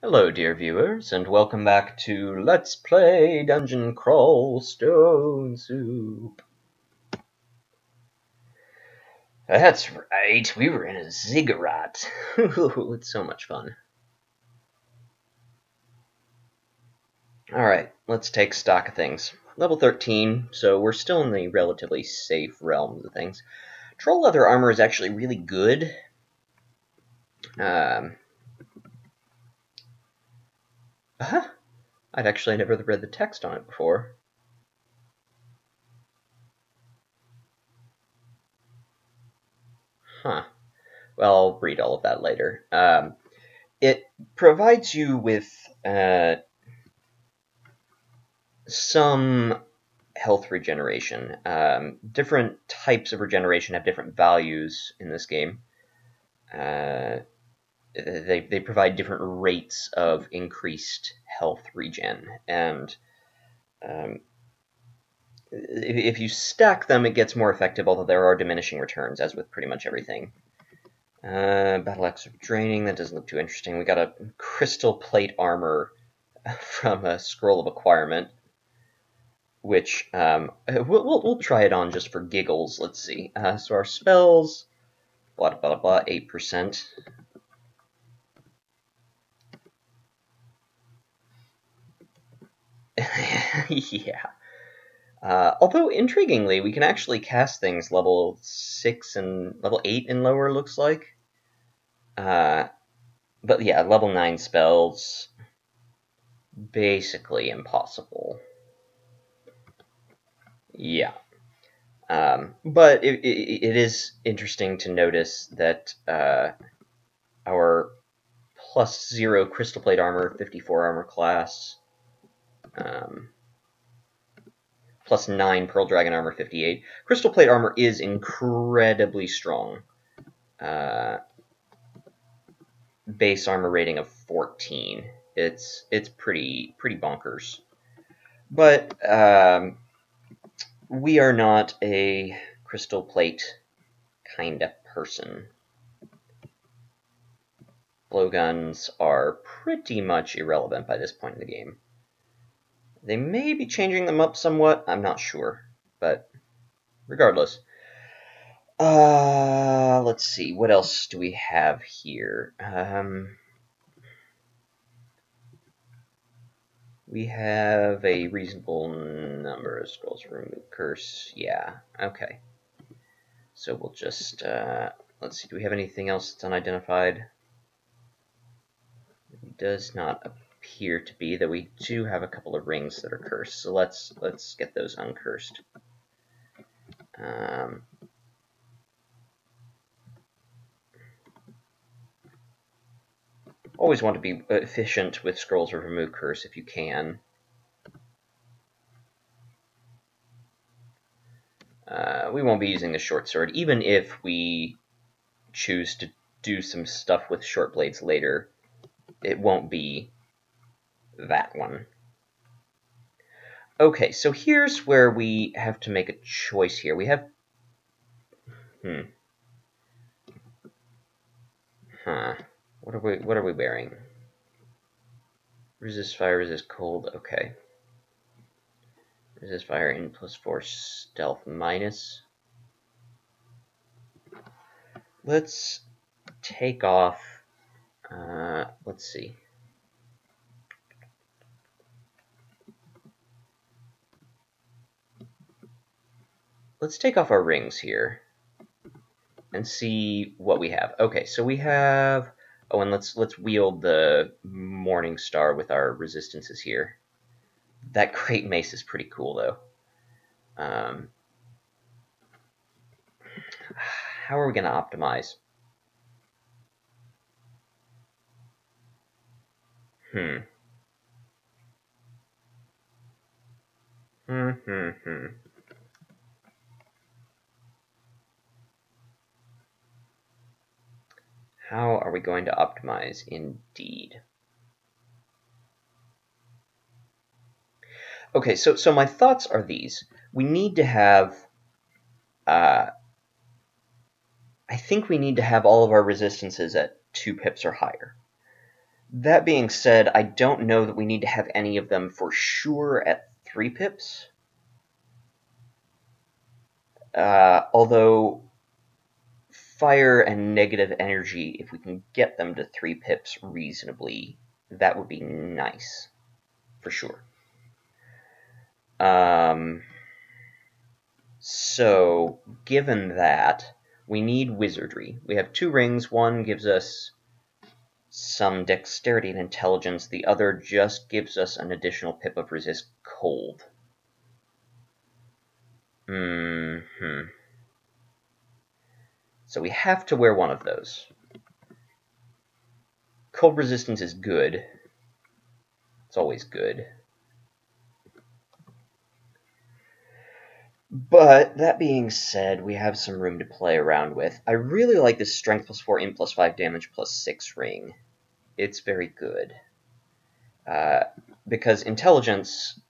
Hello, dear viewers, and welcome back to Let's Play Dungeon Crawl Stone Soup. That's right, we were in a ziggurat. It's so much fun. Alright, let's take stock of things. Level 13, so we're still in the relatively safe realms of things. Troll leather armor is actually really good. I'd actually never read the text on it before. Huh. Well, I'll read all of that later. It provides you with some health regeneration. Different types of regeneration have different values in this game. They provide different rates of increased health regen, and if you stack them, it gets more effective, although there are diminishing returns, as with pretty much everything. Battle Axe of Draining, that doesn't look too interesting. We got a crystal plate armor from a Scroll of Acquirement, which we'll try it on just for giggles. Let's see. So our spells, blah blah blah, 8%. Yeah. Although intriguingly, we can actually cast things level 6 and level 8 and lower. Looks like. But yeah, level 9 spells, basically impossible. Yeah. But it is interesting to notice that our +0 crystal plate armor, 54 armor class, +9 pearl dragon armor, 58. Crystal plate armor is incredibly strong. Base armor rating of 14. It's pretty bonkers. But we are not a crystal plate kind of person. Blowguns are pretty much irrelevant by this point in the game. They may be changing them up somewhat, I'm not sure, but regardless. Let's see, what else do we have here? We have a reasonable number of scrolls for remove curse. Yeah, okay. So we'll just, let's see, do we have anything else that's unidentified? It does not appear to be, though we do have a couple of rings that are cursed, so let's get those uncursed. Always want to be efficient with scrolls of remove curse if you can. We won't be using the short sword, even if we choose to do some stuff with short blades later. It won't be that one. Okay, so here's where we have to make a choice here. We have... What are we wearing? Resist fire, resist cold, okay. Resist fire in +4 stealth minus. Let's take off, let's see. Let's take off our rings here and see what we have. Okay, so we have, oh, and let's wield the Morning Star with our resistances here. That Great Mace is pretty cool, though. How are we going to optimize? How are we going to optimize indeed? Okay, so my thoughts are these. We need to have, I think we need to have all of our resistances at 2 pips or higher. That being said, I don't know that we need to have any of them for sure at 3 pips. Although fire and negative energy, if we can get them to 3 pips reasonably, that would be nice, for sure. So, given that, we need wizardry. We have 2 rings. One gives us some dexterity and intelligence. The other just gives us an additional pip of resist cold. So we have to wear one of those. Cold resistance is good. It's always good. But that being said, we have some room to play around with. I really like this strength plus 4, int plus 5, damage plus 6 ring. It's very good. Because intelligence,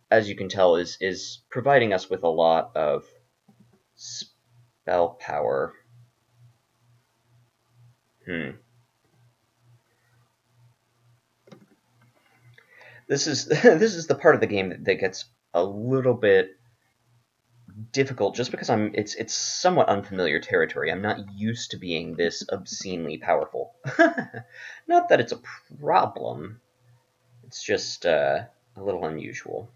as you can tell, is providing us with a lot of spell power. This is the part of the game that gets a little bit difficult, just because it's somewhat unfamiliar territory. I'm not used to being this obscenely powerful. Not that it's a problem. It's just a little unusual.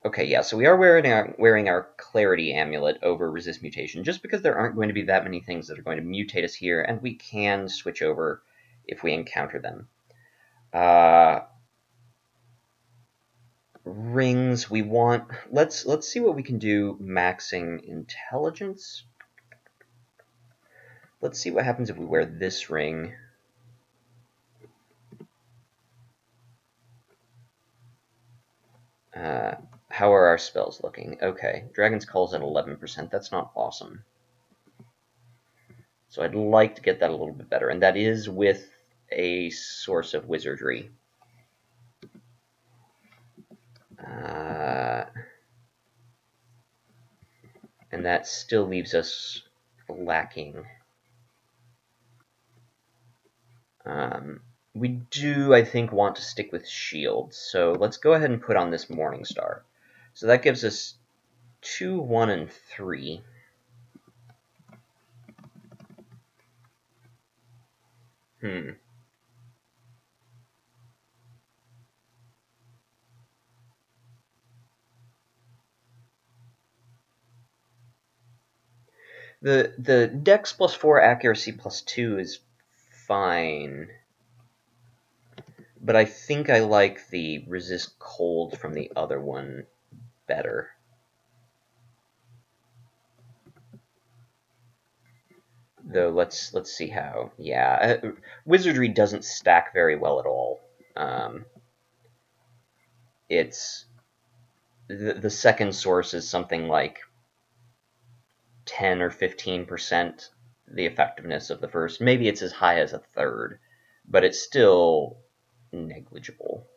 Okay, yeah, so we are wearing our Clarity Amulet over Resist Mutation, just because there aren't going to be that many things that are going to mutate us here, and we can switch over if we encounter them. Rings, we want... Let's see what we can do maxing Intelligence. Let's see what happens if we wear this ring. How are our spells looking? Okay, Dragon's Call's at 11%. That's not awesome. So I'd like to get that a little bit better, and that is with a source of wizardry. And that still leaves us lacking. We do, I think, want to stick with shields, so let's go ahead and put on this Morning Star. So that gives us 2, 1, and 3. The Dex plus 4, Accuracy plus 2 is fine. But I think I like the Resist Cold from the other one better. Though let's see how. Yeah, Wizardry doesn't stack very well at all. It's the second source is something like 10 or 15% the effectiveness of the first. Maybe it's as high as a third, but it's still negligible.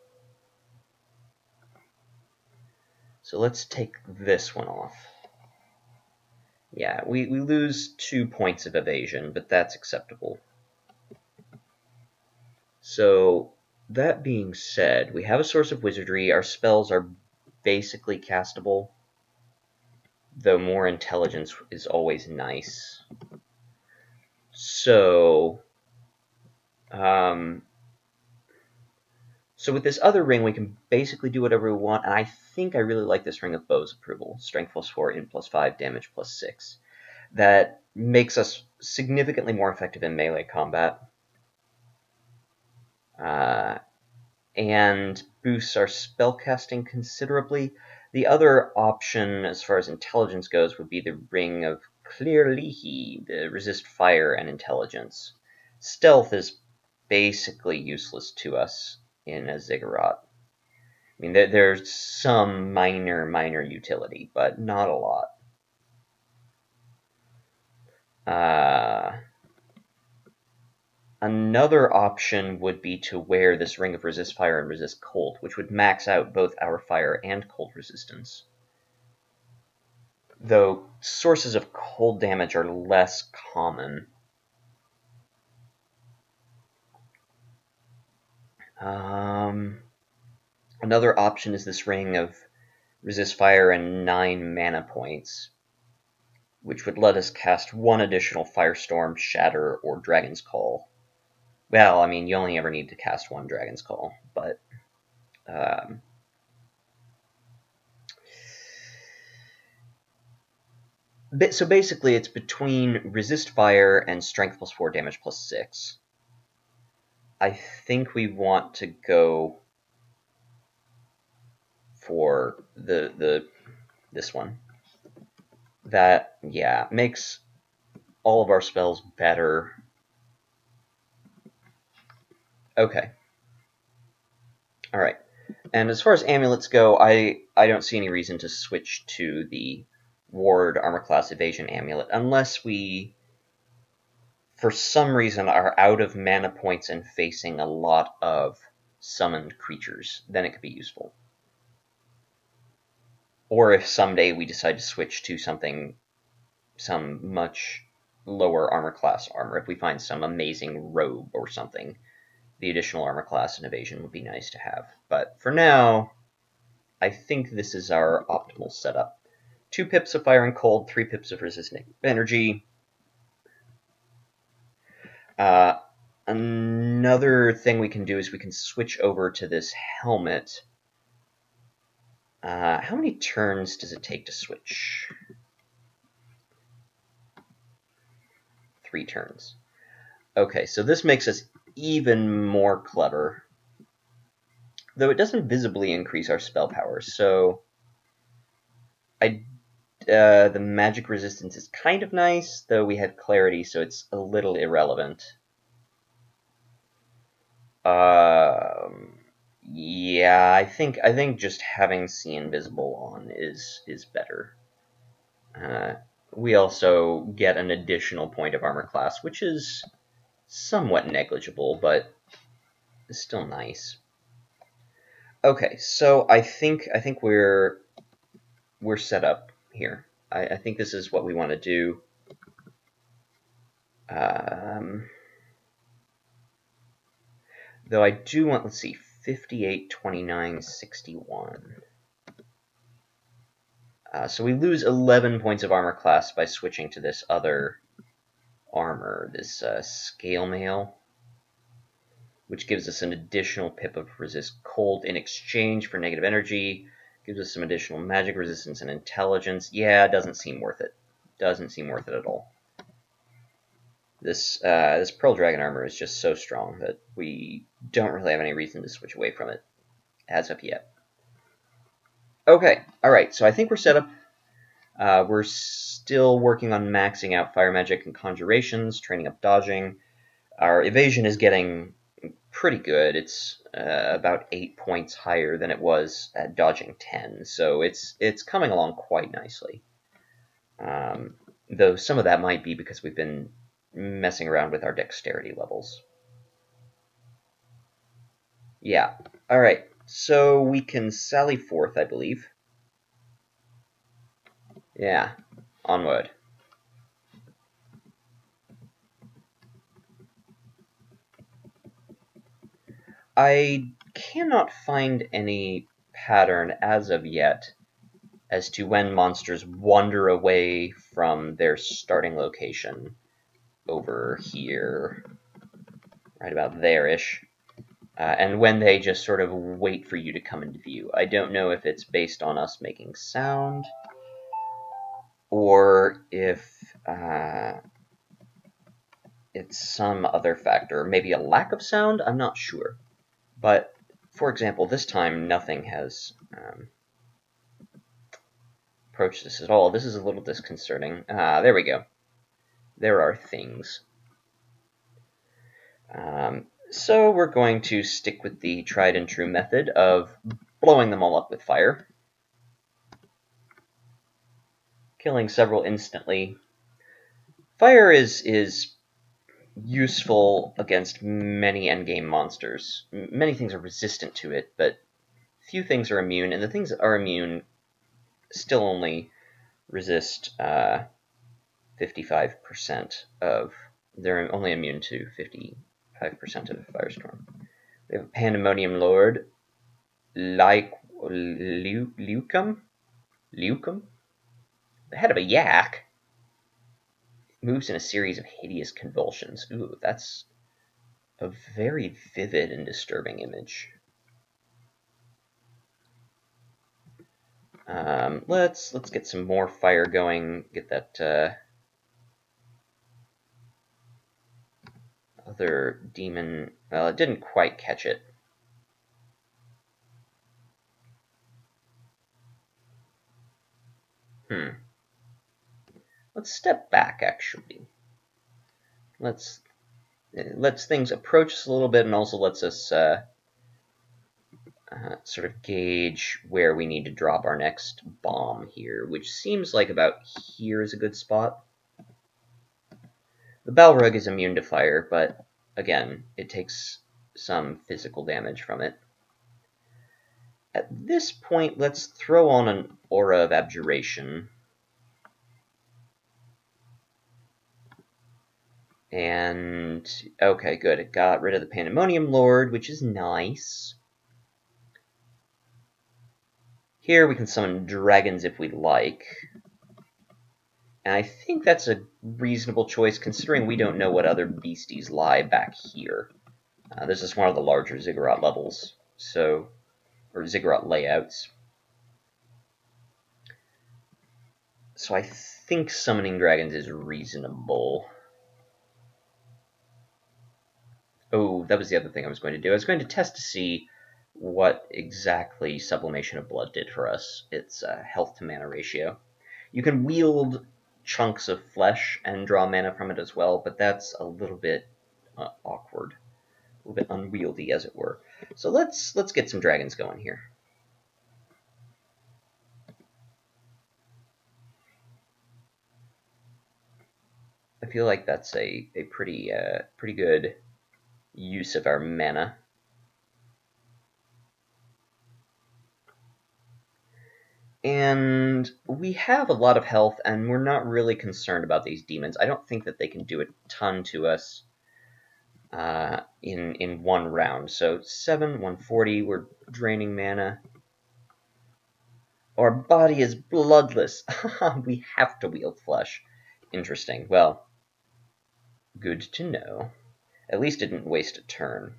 So let's take this one off. Yeah, we lose 2 points of evasion, but that's acceptable. So, that being said, we have a source of wizardry. Our spells are basically castable, though more intelligence is always nice. So, so with this other ring, we can basically do whatever we want, and I think I really like this Ring of Bow's Approval. Strength plus 4, int plus 5, damage plus 6. That makes us significantly more effective in melee combat. And boosts our spellcasting considerably. The other option, as far as intelligence goes, would be the Ring of Clearlihi, the resist fire and intelligence. Stealth is basically useless to us in a ziggurat. I mean, there's some minor utility, but not a lot. Another option would be to wear this Ring of Resist Fire and Resist Cold, which would max out both our fire and cold resistance. Though sources of cold damage are less common. Another option is this ring of resist fire and 9 mana points, which would let us cast 1 additional Firestorm, Shatter, or Dragon's Call. Well, I mean, you only ever need to cast 1 Dragon's Call, but so basically it's between Resist Fire and Strength plus 4, Damage plus 6. I think we want to go for this one. That, yeah, makes all of our spells better. Okay. Alright. And as far as amulets go, I don't see any reason to switch to the Ward Armor Class Evasion Amulet unless we, for some reason, are out of mana points and facing a lot of summoned creatures. Then it could be useful. Or if someday we decide to switch to some much lower armor class armor, if we find some amazing robe or something, the additional armor class and evasion would be nice to have. But for now, I think this is our optimal setup. 2 pips of Fire and Cold, 3 pips of Resist Negative Energy. Another thing we can do is we can switch over to this helmet. How many turns does it take to switch? 3 turns. Okay, so this makes us even more clever. Though it doesn't visibly increase our spell power, so the magic resistance is kind of nice, though we had clarity, so it's a little irrelevant. Yeah, I think just having See Invisible on is better. We also get an additional point of armor class, which is somewhat negligible, but is still nice. Okay, so I think we're set up here. I think this is what we want to do. Though I do want, let's see, 58, 29, 61. So we lose 11 points of armor class by switching to this other armor, this Scale Mail, which gives us an additional pip of Resist Cold in exchange for negative energy, gives us some additional magic resistance and intelligence. Yeah, it doesn't seem worth it. Doesn't seem worth it at all. This Pearl Dragon armor is just so strong that we don't really have any reason to switch away from it as of yet. Okay, alright, so I think we're set up. We're still working on maxing out Fire Magic and Conjurations, training up Dodging. Our Evasion is getting pretty good. It's about 8 points higher than it was at Dodging 10, so it's coming along quite nicely. Though some of that might be because we've been messing around with our Dexterity levels. Yeah, alright. So we can sally forth, I believe. Yeah, onward. I cannot find any pattern as of yet as to when monsters wander away from their starting location over here, right about there-ish. And when they just sort of wait for you to come into view. I don't know if it's based on us making sound, or if it's some other factor, maybe a lack of sound, I'm not sure. But, for example, this time nothing has approached this at all. This is a little disconcerting. There we go. There are things. So we're going to stick with the tried and true method of blowing them all up with fire. Killing several instantly. Fire is useful against many endgame monsters. Many things are resistant to it, but few things are immune, and the things that are immune still only resist 55% of... They're only immune to 55% of Firestorm, We have a Pandemonium Lord, Leucum? The head of a yak. Moves in a series of hideous convulsions. Ooh, that's a very vivid and disturbing image. Let's get some more fire going. Get that other demon. Well, it didn't quite catch it. Let's step back, actually. Lets things approach us a little bit, and also lets us sort of gauge where we need to drop our next bomb here, which seems like about here is a good spot. The Balrog is immune to fire, but again, it takes some physical damage from it. At this point, let's throw on an Aura of Abjuration. And, okay, good. It got rid of the Pandemonium Lord, which is nice. Here we can summon dragons if we like. And I think that's a reasonable choice, considering we don't know what other beasties lie back here. This is one of the larger Ziggurat levels, or Ziggurat layouts. So I think summoning dragons is reasonable. Oh, that was the other thing I was going to do. I was going to test to see what exactly Sublimation of Blood did for us. Its health to mana ratio. You can wield chunks of flesh and draw mana from it as well, but that's a little bit awkward. A little bit unwieldy, as it were. So let's get some dragons going here. I feel like that's a pretty good use of our mana. And we have a lot of health, and we're not really concerned about these demons. I don't think that they can do a ton to us in one round. So 140, we're draining mana. Our body is bloodless. We have to wield flesh. Interesting. Well, good to know. At least it didn't waste a turn.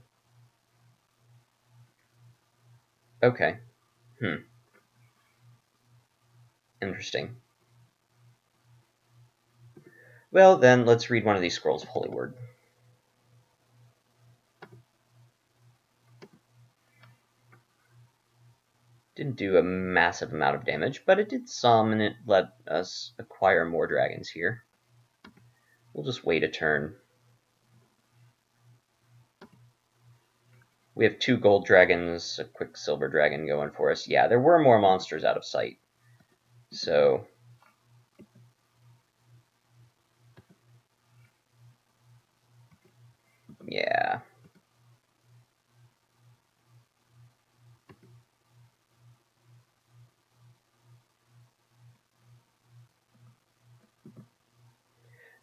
Okay. Interesting. Well, then, let's read one of these scrolls of Holy Word. Didn't do a massive amount of damage, but it did some, and it let us acquire more dragons here. We'll just wait a turn. We have 2 gold dragons, a quicksilver dragon going for us. Yeah, there were more monsters out of sight. So, yeah.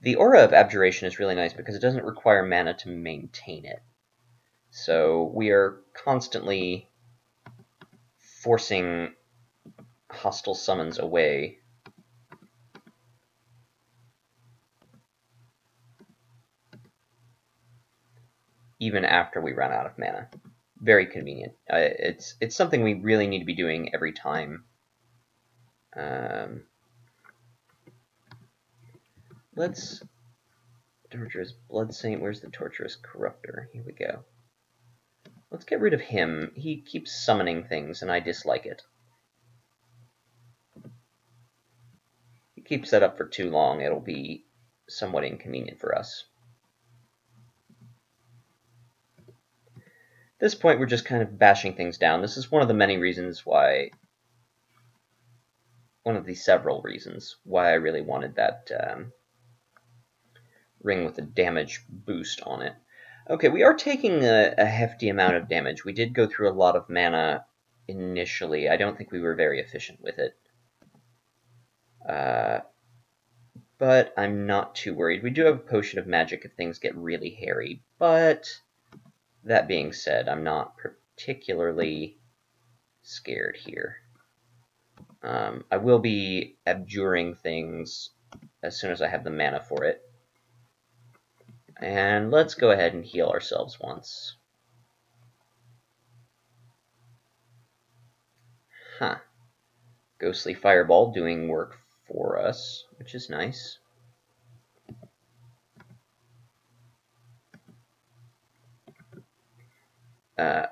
The Aura of Abjuration is really nice because it doesn't require mana to maintain it. So we are constantly forcing hostile summons away. Even after we run out of mana. Very convenient. It's something we really need to be doing every time. Let's... Torturous Blood Saint, where's the Torturous Corruptor? Here we go. Let's get rid of him. He keeps summoning things, and I dislike it. If he keeps that up for too long, it'll be somewhat inconvenient for us. At this point, we're just kind of bashing things down. This is one of the many reasons why... One of the several reasons why I really wanted that ring with a damage boost on it. Okay, we are taking a hefty amount of damage. We did go through a lot of mana initially. I don't think we were very efficient with it. But I'm not too worried. We do have a potion of magic if things get really hairy, but That being said, I'm not particularly scared here. I will be abjuring things as soon as I have the mana for it. And let's go ahead and heal ourselves once. Huh. Ghostly Fireball doing work for us, which is nice.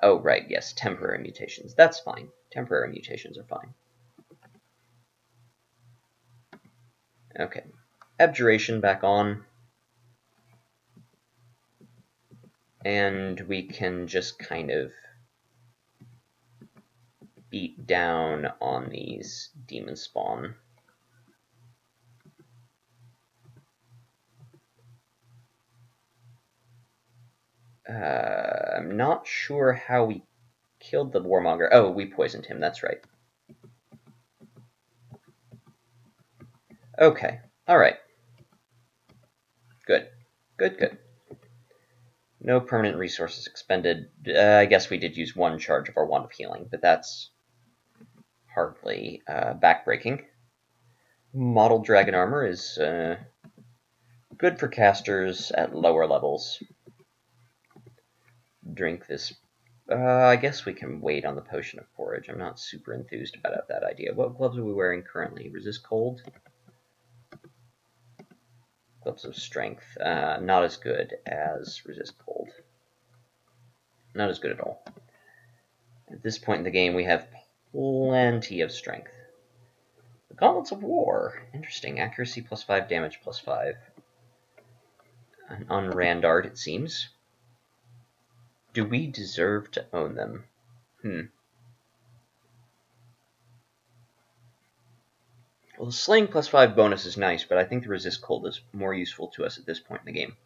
Oh, right, yes, temporary mutations. That's fine. Temporary mutations are fine. Okay. Abjuration back on. And we can just kind of beat down on these demon spawn. I'm not sure how we killed the Warmonger. Oh, we poisoned him, that's right. Okay, alright. Good. Good. No permanent resources expended. I guess we did use one charge of our Wand of Healing, but that's hardly backbreaking. Model Dragon Armor is good for casters at lower levels. Drink this. I guess we can wait on the Potion of Porridge. I'm not super enthused about that idea. What gloves are we wearing currently? Resist cold? Gloves of Strength. Not as good as Resist cold. Not as good at all. At this point in the game, we have plenty of strength. The Gauntlets of War. Interesting. Accuracy +5, damage +5. An unrandard, it seems. Do we deserve to own them? Well, the Slaying +5 bonus is nice, but I think the Resist Cold is more useful to us at this point in the game.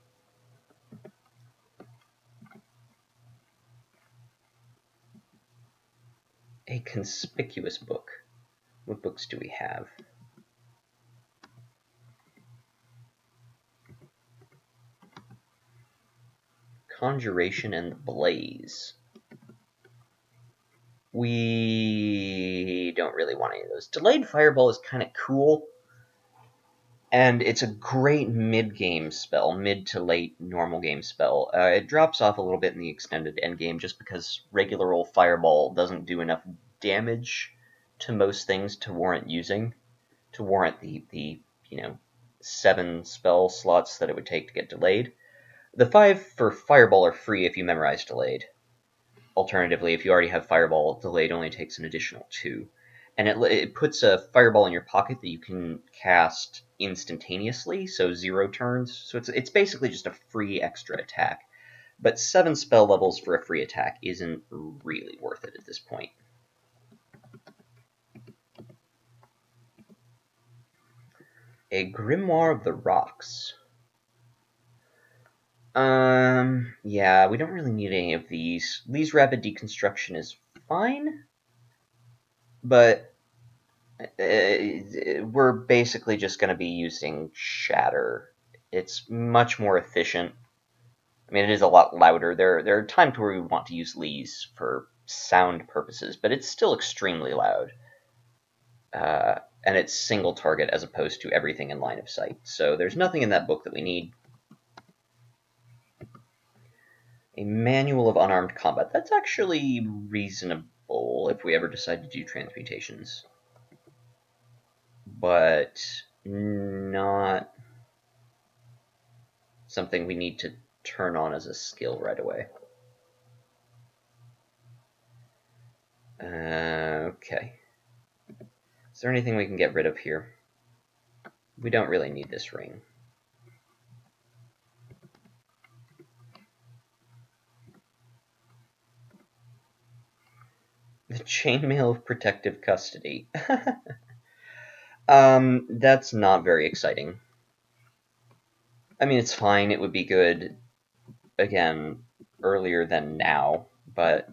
A conspicuous book. What books do we have? Conjuration and the Blaze. We don't really want any of those. Delayed Fireball is kind of cool, and it's a great mid-game spell, mid to late normal game spell. It drops off a little bit in the extended endgame just because regular old Fireball doesn't do enough damage to most things to warrant using, to warrant the 7 spell slots that it would take to get delayed. The 5 for Fireball are free if you memorize delayed. Alternatively, if you already have Fireball, delayed only takes an additional 2. And it puts a Fireball in your pocket that you can cast instantaneously, so 0 turns. So it's basically just a free extra attack. But 7 spell levels for a free attack isn't really worth it at this point. A Grimoire of the Rocks. Yeah, we don't really need any of these. Lee's Rapid Deconstruction is fine, but we're basically just going to be using Shatter. It's much more efficient. I mean, it is a lot louder. There are times where we want to use Lee's for sound purposes, but it's still extremely loud. And it's single target as opposed to everything in line of sight. So there's nothing in that book that we need. A Manual of Unarmed Combat. That's actually reasonable if we ever decide to do transmutations. But not something we need to turn on as a skill right away. Okay. Is there anything we can get rid of here? We don't really need this ring. The Chainmail of Protective Custody. That's not very exciting. I mean, it's fine. It would be good, again, earlier than now, but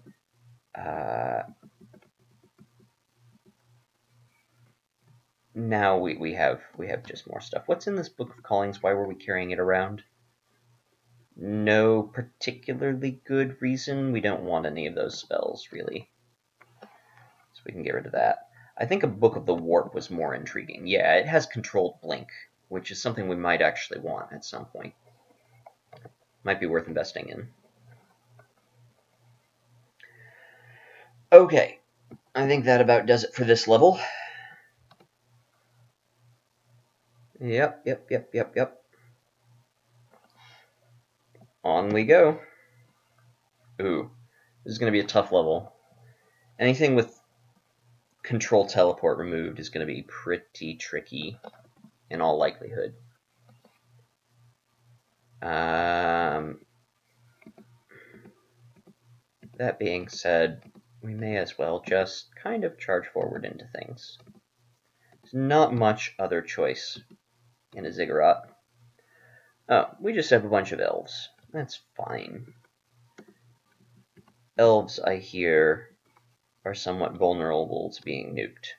now we have just more stuff. What's in this Book of Callings? Why were we carrying it around? no particularly good reason. We don't want any of those spells, really. So we can get rid of that. I think a Book of the Warp was more intriguing. Yeah, it has controlled blink, which is something we might actually want at some point. Might be worth investing in. Okay, I think that about does it for this level. Yep. On we go. Ooh, this is going to be a tough level. Anything with control teleport removed is going to be pretty tricky in all likelihood. That being said, we may as well just kind of charge forward into things. There's not much other choice in a ziggurat. Oh, we just have a bunch of elves. That's fine. Elves, I hear, are somewhat vulnerable to being nuked.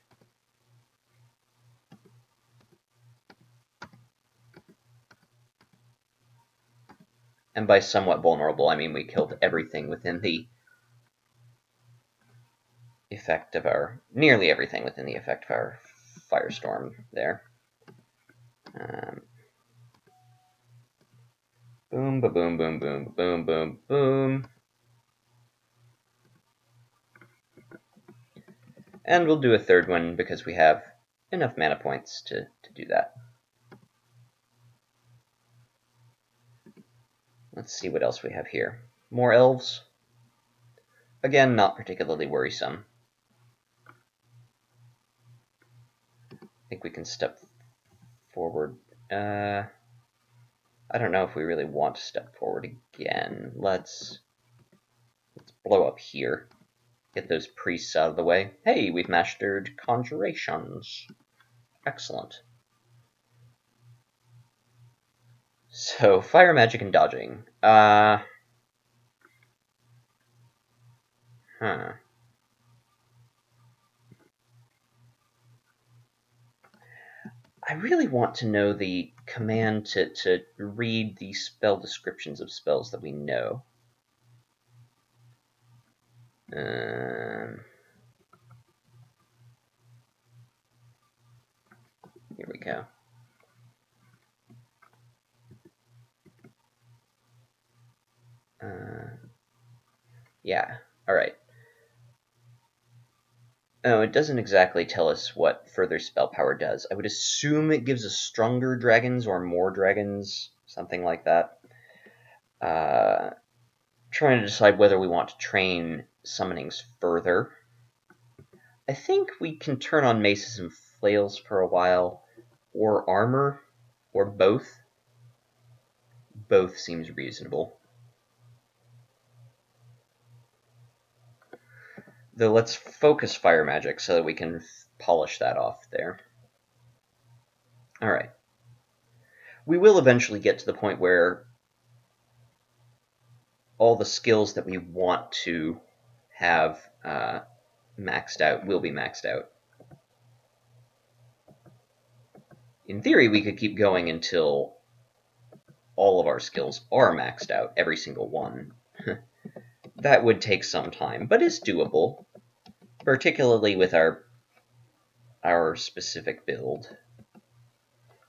And by somewhat vulnerable, I mean we killed everything within the effect of our, nearly everything within the effect of our firestorm there. Boom, ba-boom, boom, boom, boom, boom, boom. And we'll do a third one because we have enough mana points to do that. Let's see what else we have here. More elves. Again, not particularly worrisome. I think we can step forward. I don't know if we really want to step forward again. Let's blow up here. Get those priests out of the way. Hey, we've mastered conjurations. Excellent. So, fire magic and dodging. I really want to know the command to read the spell descriptions of spells that we know. Here we go. Yeah, alright. Oh, it doesn't exactly tell us what further spell power does. I would assume it gives us stronger dragons or more dragons, something like that. Trying to decide whether we want to train summonings further. I think we can turn on maces and flails for a while, or armor, or both. Both seems reasonable. Though let's focus fire magic so that we can polish that off there. Alright. We will eventually get to the point where all the skills that we want to have maxed out will be maxed out. In theory, we could keep going until all of our skills are maxed out, every single one. That would take some time, but is doable, particularly with our specific build.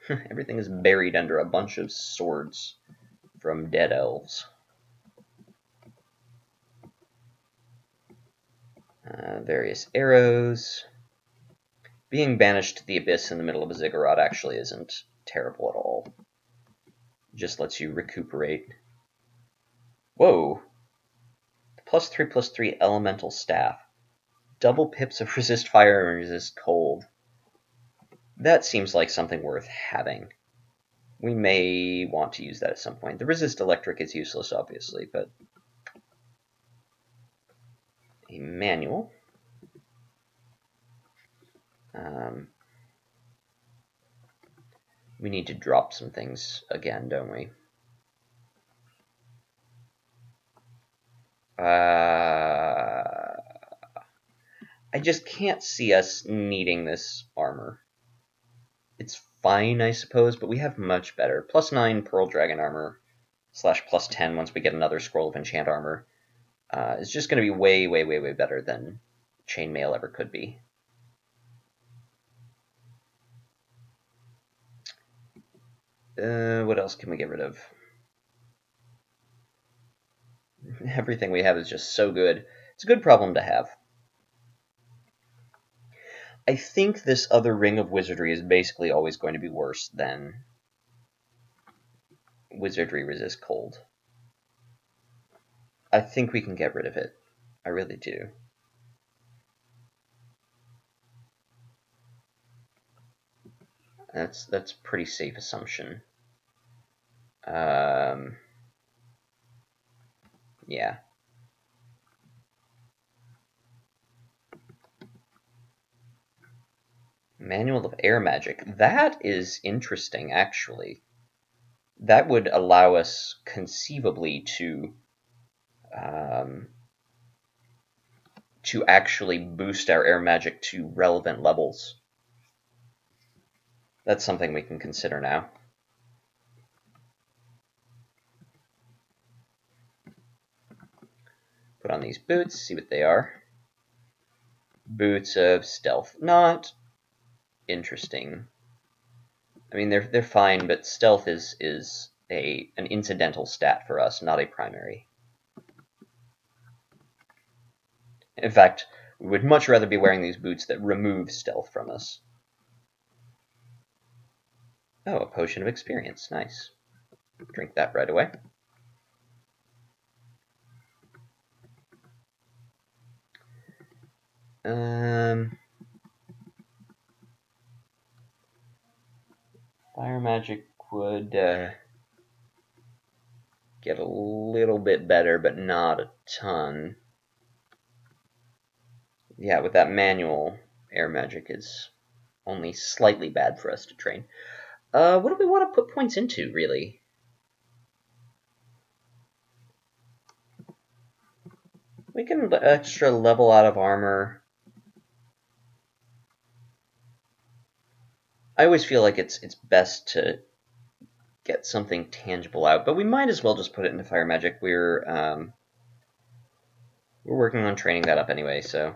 Everything is buried under a bunch of swords from dead elves. Various arrows. Being banished to the abyss in the middle of a ziggurat actually isn't terrible at all. Just lets you recuperate. Whoa! +3/+3 elemental staff. Double pips of resist fire and resist cold. That seems like something worth having. We may want to use that at some point. The resist electric is useless, obviously, but a manual. We need to drop some things again, don't we? I just can't see us needing this armor. It's fine, I suppose, but we have much better. +9 Pearl Dragon armor slash plus 10 once we get another scroll of enchant armor is just going to be way, way, way, way better than chainmail ever could be. What else can we get rid of? Everything we have is just so good. It's a good problem to have. I think this other Ring of Wizardry is basically always going to be worse than Wizardry Resist Cold. I think we can get rid of it. I really do. That's a pretty safe assumption. Yeah. Manual of Air Magic. That is interesting, actually. That would allow us conceivably to actually boost our air magic to relevant levels. That's something we can consider now. Put on these boots, see what they are. Boots of stealth. Not interesting. I mean, they're fine, but stealth is an incidental stat for us, not a primary. In fact, we would much rather be wearing these boots that remove stealth from us. Oh, a potion of experience. Nice. Drink that right away. Fire magic would get a little bit better, but not a ton. Yeah, with that manual, air magic is only slightly bad for us to train. What do we want to put points into, really? We can extra level out of armor. I always feel like it's best to get something tangible out, but we might as well just put it into fire magic. We're working on training that up anyway, so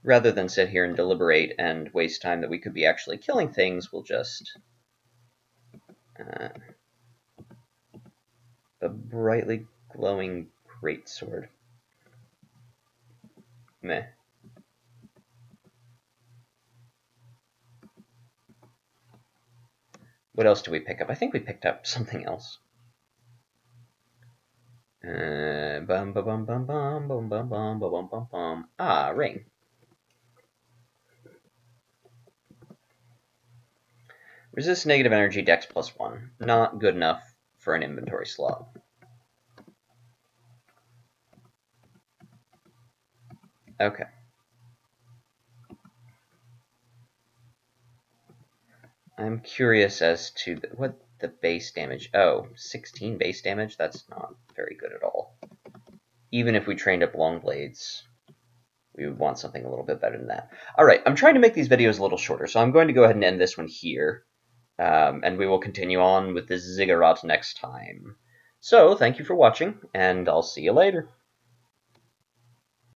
rather than sit here and deliberate and waste time that we could be actually killing things, we'll just a brightly glowing greatsword. Meh. What else do we pick up? I think we picked up something else. Bum ba bum bum bum bum bum bum bum bum bum. Ah, ring. Resist negative energy, dex +1. Not good enough for an inventory slot. Okay. I'm curious as to what the base damage. Oh, 16 base damage? That's not very good at all. Even if we trained up long blades, we would want something a little bit better than that. All right, I'm trying to make these videos a little shorter, so I'm going to go ahead and end this one here. And we will continue on with this ziggurat next time. So, thank you for watching, and I'll see you later.